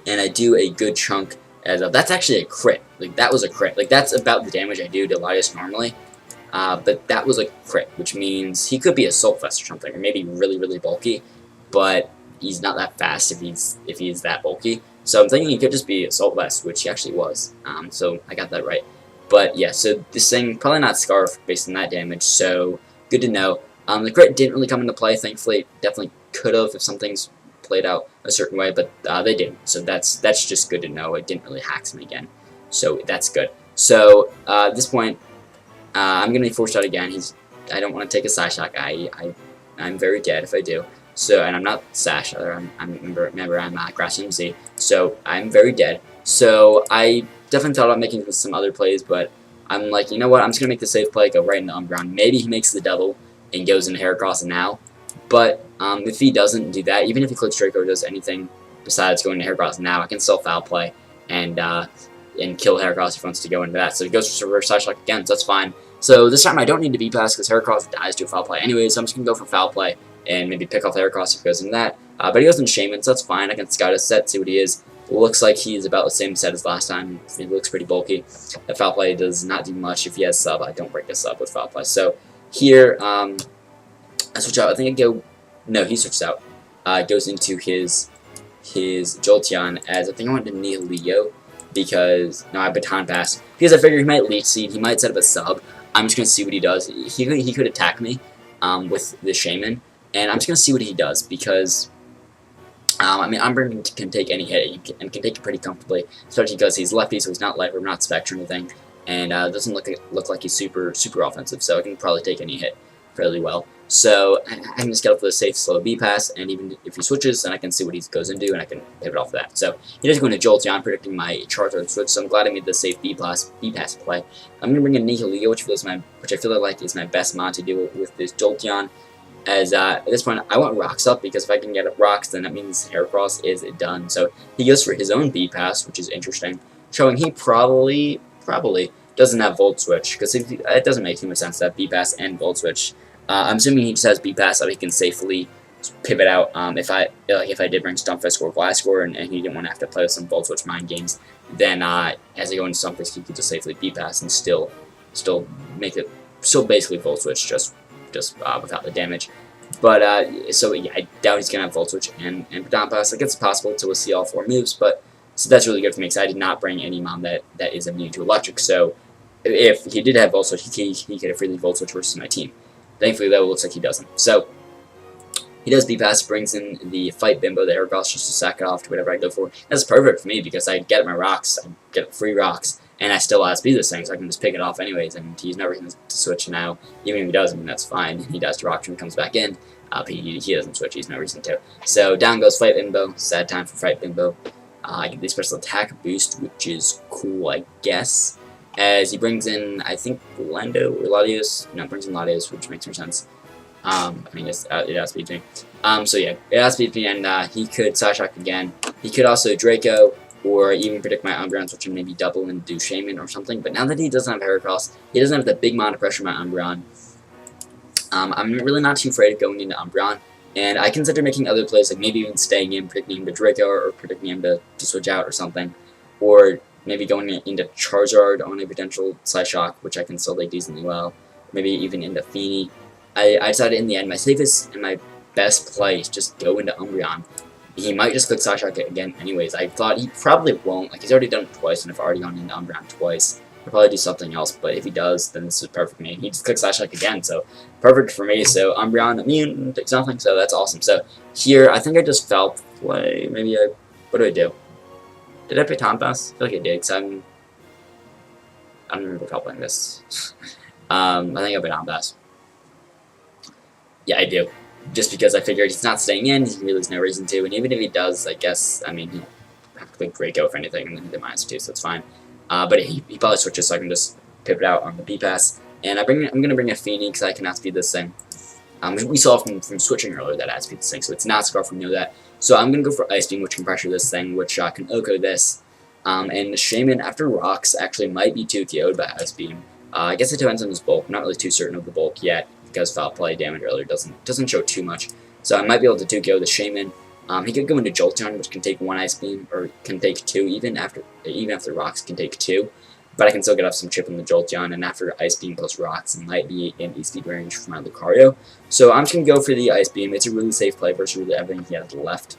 and I do a good chunk. That's actually a crit. Like, that was a crit. Like, that's about the damage I do to Latios normally. But that was a crit, which means he could be Assault Vest or something, or maybe really, really bulky, but he's not that fast if he's that bulky. So I'm thinking he could just be Assault Vest, which he actually was. So I got that right. But yeah, so this thing, probably not Scarf based on that damage, so good to know. The crit didn't really come into play, thankfully. Definitely could have if some things played out a certain way, but they didn't. So that's just good to know. It didn't really hack him again. So that's good. So at this point, I'm going to be forced out again. I don't want to take a Side Shock. I'm very dead if I do. So, and I'm not Sash, remember I'm Grass MC, so I'm very dead. So I definitely thought about making some other plays, but I'm like, you know what, I'm just going to make the safe play, go right into Umbreon. Maybe he makes the double and goes into Heracross now, but if he doesn't do that, even if he clicks Draco or does anything besides going to Heracross now, I can still foul play and kill Heracross if he wants to go into that. So he goes for reverse Side Shock again, so that's fine. So this time I don't need to B-Pass because Heracross dies to a foul play anyway, so I'm just going to go for foul play and maybe pick off Heracross if he goes into that. But he goes into Shaman, so that's fine. I can scout his set, see what he is. It looks like he's about the same set as last time. He looks pretty bulky. The foul play does not do much. If he has sub, I don't break a sub with foul play. So here, I switch out. I think I go... No, he switches out. Goes into his Jolteon, as I think I went to Nihilio because... No, I Baton Pass. Because I figured he might Leech Seed. He might set up a sub. I'm just going to see what he does. He could attack me with the Shaman. And I'm just going to see what he does, because, I mean, Umbreon can take any hit, and can take it pretty comfortably, especially because he's lefty, so he's not light, or not Spectre or anything, and doesn't look like he's super offensive, so I can probably take any hit fairly well. So I can just get up for the safe, slow B-Pass, and even if he switches, then I can see what he goes into, and I can pivot off of that. So he does go into Jolteon, predicting my Charizard switch, so I'm glad I made the safe B-Pass play. I'm going to bring in Nihilio, which I feel like is my best mod to do with this Jolteon. As at this point, I want Rocks up, because if I can get up Rocks, then that means Heracross is done. So he goes for his own B-Pass, which is interesting, showing he probably doesn't have Volt Switch, because it doesn't make too much sense to have B-Pass and Volt Switch. I'm assuming he just has B-Pass, so he can safely pivot out. If I did bring Stunfisk or Gliscor, and he didn't want to have to play with some Volt Switch mind games, then as I go into Stunfisk, he could just safely B-Pass and still basically Volt Switch, just without the damage. But, so yeah, I doubt he's going to have Volt Switch and Baton Pass. Like, it's possible to see all 4 moves, but so that's really good for me, because I did not bring any Mon that is immune to Electric, so if he did have Volt Switch, he could have freely Volt Switch versus my team. Thankfully, though, it looks like he doesn't. So, he does B-Pass, brings in the Fight Bimbo, the Heracross, just to sack it off to whatever I go for. That's perfect for me, because I get my Rocks, I get free Rocks, and I still outspeed this thing, so I can just pick it off anyways, and he's never going to switch now. Even if he does, I mean, that's fine. He does to Rock when he comes back in, but he doesn't switch, he's no reason to. So down goes Fight Bimbo, sad time for Fight Bimbo. I get the special attack boost, which is cool, I guess, as he brings in, I think, Lando or Latios. No, brings in Latios, which makes more sense. I mean, it outspeeds me. So yeah, it outspeeds me, and he could Side Shock again. He could also Draco, or even predict my Umbreons, which would maybe double and do Shaman or something. But now that he doesn't have Heracross, he doesn't have the big amount of pressure on my Umbreon. I'm really not too afraid of going into Umbreon, and I consider making other plays, like maybe even staying in, predicting him to Draco, or predicting him to switch out or something. Or maybe going into Charizard on a potential Side Shock, which I can still play decently well. Maybe even into Feeny. I decided in the end, my safest and my best play is just go into Umbreon. He might just click Side Shock again anyways. I thought he probably won't. Like, he's already done it twice, and I've already gone into Umbreon twice. He'll probably do something else, but if he does, then this is perfect for me. He just clicks Side Shock again, so perfect for me. So Umbreon immune, takes nothing, so that's awesome. So here, I think I just foul play. Maybe what do I do? Did I play Baton Pass? I feel like I did, because I don't remember foul playing this. I think I played Baton Pass. Yeah, I do. Just because I figured he's not staying in, he really has no reason to, and even if he does, I guess, I mean, he'll have to click Draco if anything, and then he did -2, so it's fine. But he probably switches, so I can just pivot out on the B-Pass. And I'm going to bring a Feeny, because I can outspeed this thing. We saw from switching earlier that outspeed this thing, so it's not Scarf, we know that. So I'm going to go for Ice Beam, which can pressure this thing, which can OHKO this. And Shaman, after Rocks, actually might be 2KO'd by Ice Beam. I guess it depends on his bulk. I'm not really too certain of the bulk yet, because Foul Play damage earlier doesn't show too much. So I might be able to 2KO the Shaman. He could go into Jolteon, which can take 1 Ice Beam, or can take 2, even after Rocks can take 2. But I can still get off some chip in the Jolteon, and after Ice Beam plus Rocks, it might be in E-Speed range for my Lucario. So I'm just going to go for the Ice Beam. It's a really safe play versus really everything he has left.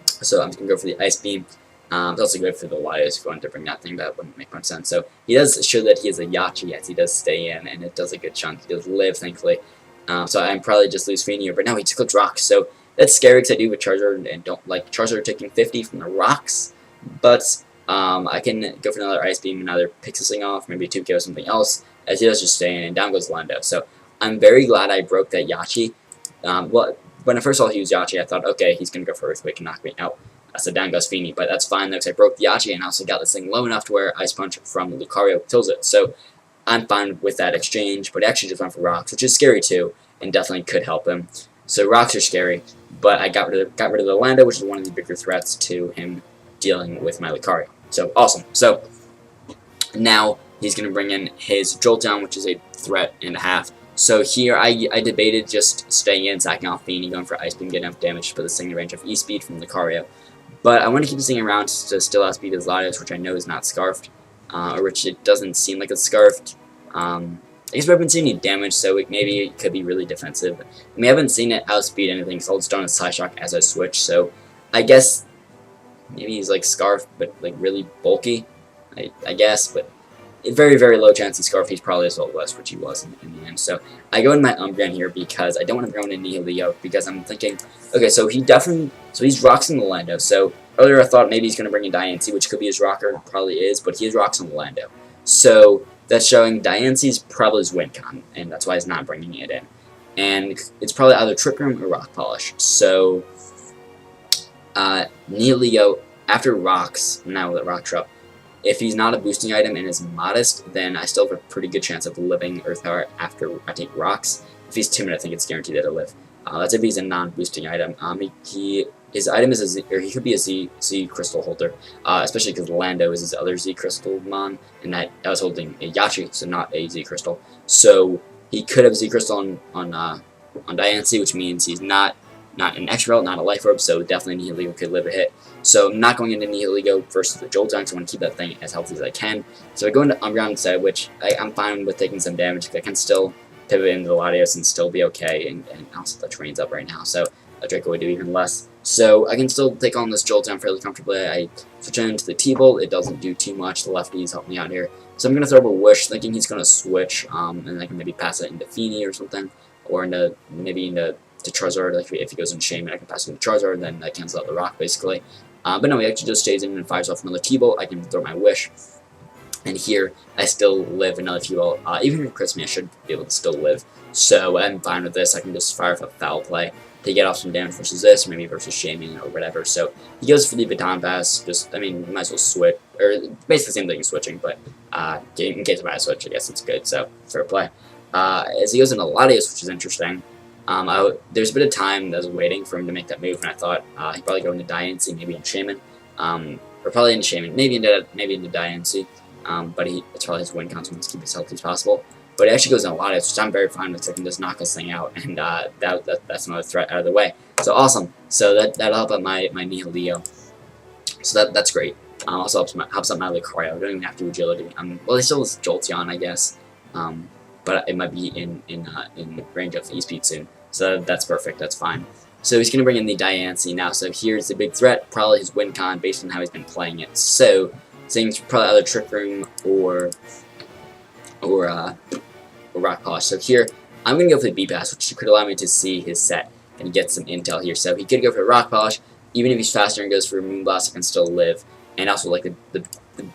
So I'm just going to go for the Ice Beam. It's also good for the Latios if you want to bring that thing, but that wouldn't make much sense. So he does show that he has a Yachi, yes, he does stay in, and it does a good chunk. He does live, thankfully. So I'm probably just lose Feeny, but no, he took Rocks. So that's scary because I do with Charizard and don't like Charizard taking 50 from the Rocks. But I can go for another Ice Beam and either pick this thing off, maybe 2KO or something else, as he does just stay in, and down goes Lando. So I'm very glad I broke that Yachi. Well, when I first saw he was Yachi, I thought, okay, he's going to go for Earthquake and knock me out. So down goes Feeny, but that's fine though, because I broke the Yachi and also got this thing low enough to where Ice Punch from Lucario kills it. So I'm fine with that exchange, but he actually just went for Rocks, which is scary too, and definitely could help him. So Rocks are scary, but I got rid of the Lando, which is one of the bigger threats to him dealing with my Lucario. So awesome. So now he's going to bring in his Jolteon, which is a threat and a half. So here I debated just staying in, sacking off Feeny, going for Ice Beam, getting enough damage to put this thing in range of E-Speed from Lucario. But I want to keep this thing around to still outspeed his Latios, which I know is not Scarfed, or which it doesn't seem like it's Scarfed. I guess we haven't seen any damage, so maybe it could be really defensive. We haven't seen it outspeed anything, so I'll just on a Psyshock as I switch. So I guess maybe he's like Scarfed, but like really bulky, I guess. But very, very low chance he's Scarfed. He's probably Assault West, which he was in the end. So I go in my Umbreon here because I don't want to go into Nihilio, because I'm thinking, okay, so he's Rocks in the Lando. So earlier I thought maybe he's going to bring in Diancie, which could be his Rocker, probably is, but he has Rocks in the Lando. So that's showing Diancie's probably his win con, and that's why he's not bringing it in. And it's probably either Trick Room or Rock Polish. So Nihilio, after Rocks, now with Rock Drop, if he's not a boosting item and is modest, then I still have a pretty good chance of living Earth Power after I take Rocks. If he's timid, I think it's guaranteed that he'll live. That's if he's a non-boosting item. His item is a Z, or he could be a Z Crystal holder, especially because Lando is his other Z Crystal mon, and that was holding a Yachi, so not a Z Crystal. So he could have Z Crystal on Diancie, which means he's not an X-Rel, not a Life Orb, so definitely Nihilego could live a hit. So I'm not going into Nihilego versus the Jolteon, so I want to keep that thing as healthy as I can. So I go into Umbreon instead, which I'm fine with taking some damage, because I can still pivot into the Latios and still be okay, and also the terrain's up right now, so a Draco would do even less. So I can still take on this Jolteon fairly comfortably. I switch into the T-Bolt, it doesn't do too much, the lefties help me out here. So I'm going to throw up a Wish, thinking he's going to switch, and I can maybe pass it into Feeny or something, or maybe into Charizard. Like if he goes in Shaman, I can pass it into Charizard, and then I cancel out the Rock, basically. But no, he actually just stays in and fires off another T-Bolt. I can throw my Wish, and here I still live another T-Bolt. Even if it crits me, I should be able to still live. So I'm fine with this. I can just fire off a Foul Play to get off some damage versus this, or maybe versus Shaman or whatever. So he goes for the Baton Pass. You might as well switch, or basically the same thing as switching, but in case I switch, I guess it's good. So fair play. As he goes into Latios, which is interesting. There's a bit of time that I was waiting for him to make that move, and I thought he'd probably go into Diancie, maybe in Shaman, or probably into Shaman, maybe into Diancie. But it's probably his win con, so he wants to keep as healthy as possible. But it actually goes in Latios, which I'm very fine with, so I can just knock this thing out, and that's another threat out of the way. So awesome. So that'll help out my Nihileo. So that's great. Also helps out my Lucario. I don't even have to do Agility. Well, he still has Jolteon, I guess. But it might be in range of E-Speed soon. So that's perfect, that's fine. So he's going to bring in the Diancie now. So here's the big threat, probably his win con based on how he's been playing it. So saying probably either Trick Room or Rock Polish. So here, I'm going to go for the B-Pass, which could allow me to see his set and get some intel here. So he could go for Rock Polish. Even if he's faster and goes for Moonblast, I can still live. And also, like, the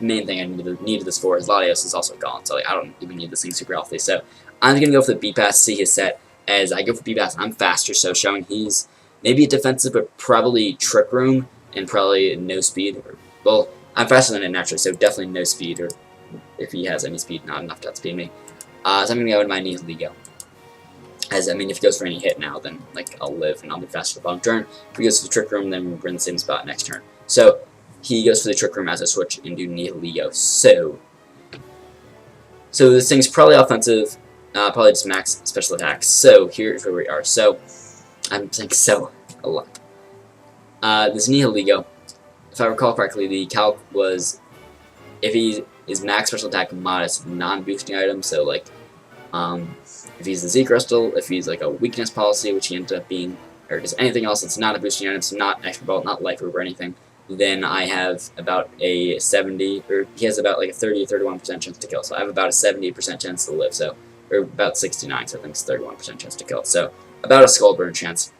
main thing I needed this for is Latios is also gone, so like, I don't even need this thing super healthy. So I'm going to go for the B-Pass, see his set. As I go for B-Pass, I'm faster, so showing he's maybe a defensive, but probably Trick Room and probably no speed. Well, I'm faster than him naturally, so definitely no speed, or if he has any speed, not enough to outspeed me. So I'm going to go into my Nihilego. As, if he goes for any hit now, then like I'll live and I'll be faster the bottom turn. If he goes to the Trick Room, then we're in the same spot next turn. So he goes for the Trick Room as I switch into Nihilego. So this thing's probably offensive, probably just max special attack. So here's where we are. So I'm saying so a lot. This Nihilego, if I recall correctly, the calc was if he is max special attack modest, non-boosting item. So like, if he's the Z Crystal, if he's like a weakness policy, which he ended up being, or just anything else that's not a boosting item, so not extra belt, not life orb or anything, then I have about a 70, or he has about like a 30 or 31% chance to kill. So I have about a 78% chance to live. So, or about 69, so I think it's 31% chance to kill. So about a skull burn chance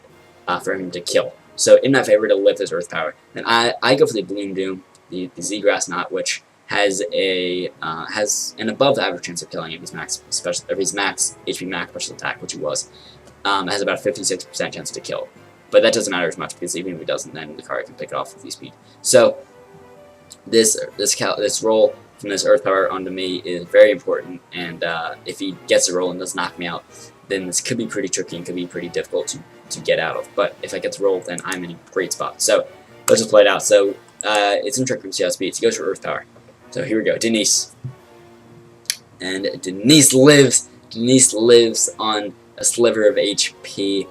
for him to kill. So in my favor to lift his Earth Power. Then I go for the Bloom Doom, the Z-Grass Knot, which has an above average chance of killing if he's max HP max special attack, which he was. Has about a 56% chance to kill. But that doesn't matter as much, because even if he doesn't, then Lucario can pick it off with speed. So this roll from this Earth Power onto me is very important, and if he gets a roll and does knock me out, then this could be pretty tricky and could be pretty difficult to get out of. But if I get the roll, then I'm in a great spot. So let's just play it out. So it's in Trick Room, see how speeds. He goes for Earth Power. So here we go, Denise. And Denise lives. Denise lives on a sliver of HP.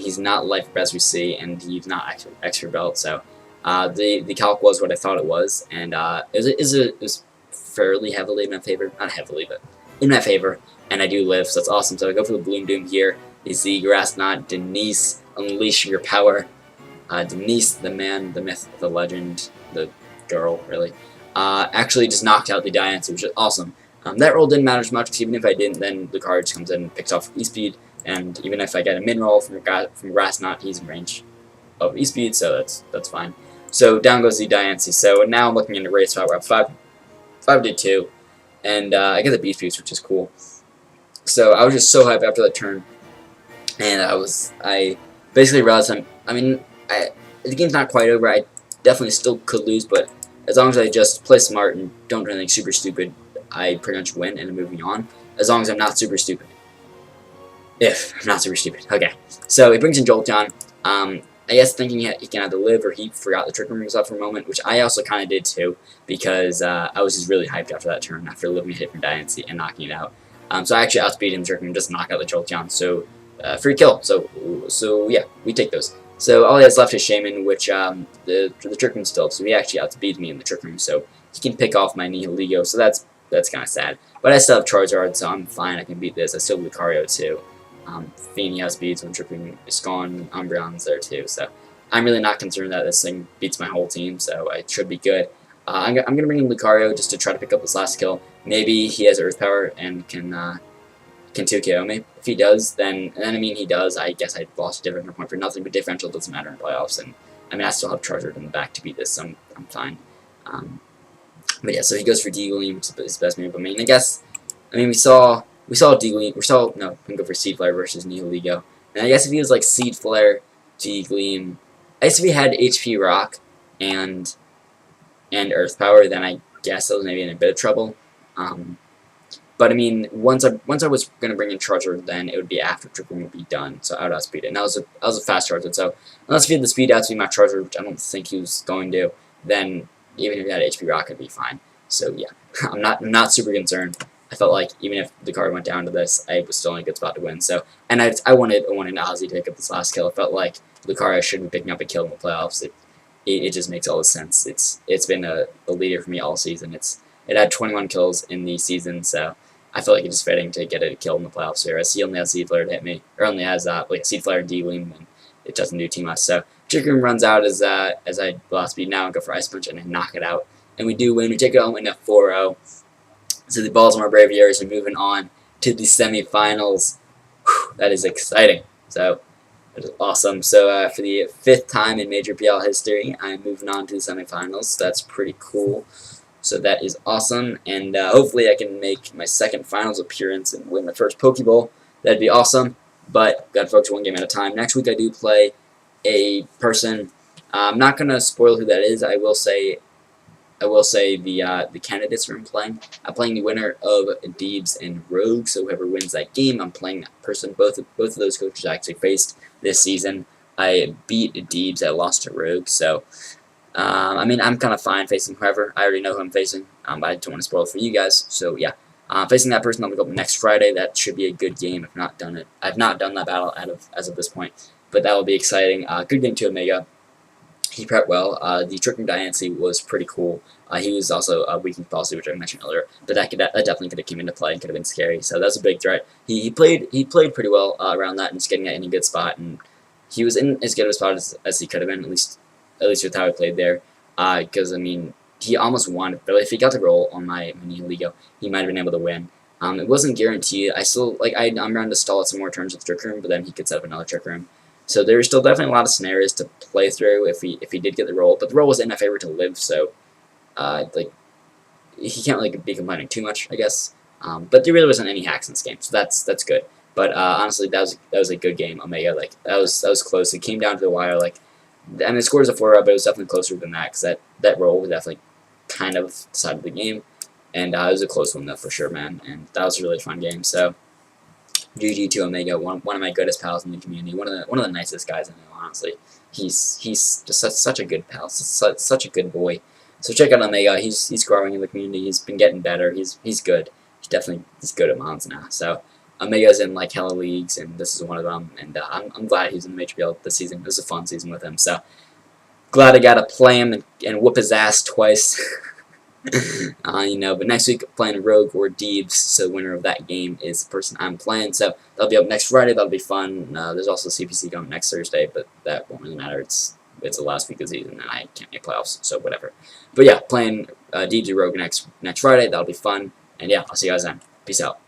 He's not life as we see, and he's not extra belt. So the calc was what I thought it was, and it was fairly heavily in my favor. Not heavily, but in my favor. And I do live, so that's awesome. So I go for the Bloom Doom here. The Z-Grass Knot. Denise, unleash your power. Denise, the man, the myth, the legend, the girl, really. Actually just knocked out the Diancie, which is awesome. That roll didn't matter as much, because even if I didn't, then Lucario just comes in and picks off E-Speed, and even if I get a min roll from Grass Knot, he's in range of E-Speed, so that's fine. So down goes the Diancie. So now I'm looking into race spot. We're up 5-2, and I get the Beast Boost, which is cool. So I was just so hyped after that turn, and I basically realized the game's not quite over. I definitely still could lose, but as long as I just play smart and don't do anything super stupid, I pretty much win and I'm moving on. As long as I'm not super stupid. If I'm not super stupid. Okay. So he brings in Jolteon. I guess thinking he can either live or he forgot the Trick Room was up for a moment, which I also kind of did too, because I was just really hyped after that turn, after living a hit from Diancie and knocking it out. So I actually outspeed him, Trick Room, just knock out the Jolteon. So free kill. So yeah, we take those. So all he has left is Shaman, which the Trick Room still, so he actually outspeeds me in the Trick Room, so he can pick off my Nihilego, so that's kind of sad. But I still have Charizard, so I'm fine, I can beat this. I still have Lucario too. Feeny outspeeds when Trick Room is gone, Umbreon's there too, so I'm really not concerned that this thing beats my whole team, so I should be good. I'm going to bring in Lucario just to try to pick up this last kill. Maybe he has Earth Power and can 2KO me. If he does, then I mean he does. I guess I lost a differential point for nothing, but differential doesn't matter in playoffs, and I mean I still have Charizard in the back to beat this, so I'm fine. But yeah, so he goes for D-Gleam, which is his best move. I mean, we saw D-Gleam. We can go for Seed Flare versus Nihilego. And I guess if he was like Seed Flare, D-Gleam, I guess if he had HP Rock and Earth Power, then I guess I was maybe in a bit of trouble. But I mean, once I was gonna bring in Charizard, then it would be after Trick Room would be done, so I would outspeed it. And that was a fast Charizard, so unless he had the speed out to be my Charizard, which I don't think he was going to, then even if he had HP Rock, it'd be fine. So yeah, I'm not super concerned. I felt like even if the card went down to this, I was still in a good spot to win. So, and I wanted Ozzy to pick up this last kill. I felt like Lucario should be picking up a kill in the playoffs. It just makes all the sense. It's been a leader for me all season. It had 21 kills in the season, so I feel like it's just fitting to get a kill in the playoffs here. As he only has Seed Flare to hit me, or only has like Seed Flare and D-Gleam, and it doesn't do too much. So Trick Room runs out as I blast speed now and go for Ice Punch and then knock it out, and we do win. We take it home in a 4-0. So the Baltimore Braviaries are moving on to the semifinals. Whew, that is exciting. So that is awesome. So for the 5th time in Major PL history, I'm moving on to the semifinals. So that's pretty cool. So that is awesome, and hopefully I can make my 2nd finals appearance and win my first Pokebowl. That'd be awesome, but gotta focus one game at a time. Next week I do play a person. I'm not gonna spoil who that is. I will say the candidates I'm playing. I'm playing the winner of Deebz and Rogue. So whoever wins that game, I'm playing that person. Both of those coaches I actually faced this season. I beat Deebz. I lost to Rogue. So I mean, I'm kind of fine facing whoever. I already know who I'm facing, but I don't want to spoil it for you guys. So yeah, facing that person, I'll go next Friday. That should be a good game. I've not done it. I've not done that battle as of this point, but that will be exciting. Good game to Omega. He prepped well. The Trick Room Diancie was pretty cool. He was also a weak policy, which I mentioned earlier, but that definitely could have come into play and could have been scary. So that was a big threat. He played pretty well around that and just getting it in a good spot, and he was in as good of a spot as he could have been, at least with how he played there. Because I mean, he almost won, but if he got the roll on my mini Ligo, he might have been able to win. It wasn't guaranteed. I still I'm around to stall out some more turns with Trick Room, but then he could set up another Trick Room. So there's still definitely a lot of scenarios to play through if he did get the roll, but the roll was in my favor to live, so he can't really be complaining too much, I guess. But there really wasn't any hacks in this game, so that's good. But honestly, that was a good game, Omega. Like that was close. It came down to the wire. Like, I mean, the score was a 4-0, but it was definitely closer than that because that roll was definitely kind of decided the game, and it was a close one though for sure, man. And that was a really fun game. So. GG to Omega, one of my goodest pals in the community, one of the nicest guys I know, honestly. He's just such a good pal, such a good boy. So check out Omega. He's growing in the community. He's been getting better. He's good. He's good at Mons now. So Omega's in like hella leagues, and this is one of them. And I'm glad he's in the Major PL this season. It was a fun season with him. So glad I got to play him and whoop his ass twice. But next week playing Rogue or Deebz, so the winner of that game is the person I'm playing. So that'll be up next Friday. That'll be fun. There's also CPC going next Thursday, but that won't really matter. It's the last week of the season, and I can't make playoffs, so whatever. But yeah, playing Deebz or Rogue next Friday. That'll be fun. And yeah, I'll see you guys then. Peace out.